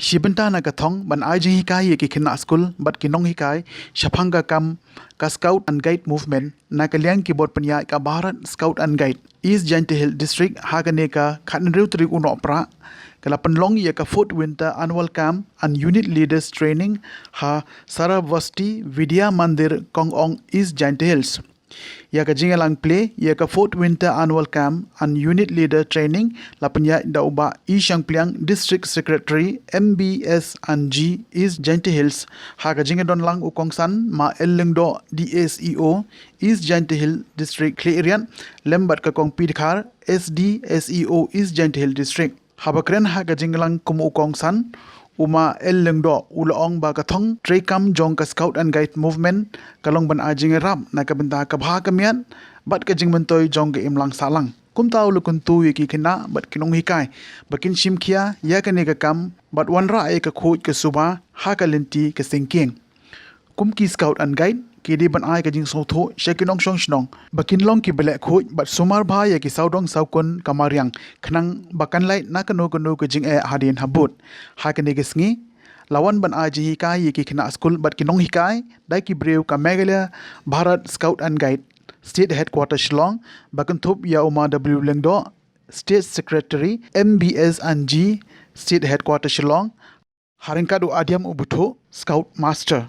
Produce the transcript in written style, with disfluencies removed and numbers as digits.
Shibenta na kathong ban ajing hikai ye ki khina school bat kinong hikai shapanga kam ka scout and guide movement na kalyang ki bot panya ka Bharat Scout and Guide East Jaintia Hill District hagane ka khanriu tri uno pra kala panlong ye ka fourth winter annual camp and unit leaders training ha Saravasti Vidya Mandir Kongong East Jaintia Hills ya ka jingalang play ya ka fourth winter annual camp and unit leader training lapanya dauba Ishang Pliang District Secretary MBS and G East Jaintia Hills ha ka jingadon lang ukongsan ma ellengdo DSEO East Jaintia Hill District Clearian lembat ka kong pidkhar SDSEO East Jaintia Hill District habakren ha ka jingalang kum ukongsan Uma ellengdo ulaong ba kathong trekam jong ka scout and guide movement kalong ban ajing rap na kabenta ka bha kamian bat ka jing mentoy jong ka imlang salang kum taw lukun tu yeki kina bat kinong hikai bakin shimkhia ya ka ne ka kam bat wanra ai ka khoj ka suba ha ka lenti ka singking kum ki scout and guide ki di ban ai ka jing so tho shekinong shong shnong bakin long ki bele khoj bat sumar bha ya ki saudong saukon kamariang khnang bakan lai na kanu ka jing e hadin habut ha ka ne ka sngi lawan ban aji hikai ye ki khina school bat kinong hikai dai ki breu ka Meghalaya Bharat Scout and Guide State Headquarters Shillong bakan thup ya uma W lengdo State Secretary MBS and G State Headquarters Shillong haringkadu adiam ubutho Scout Master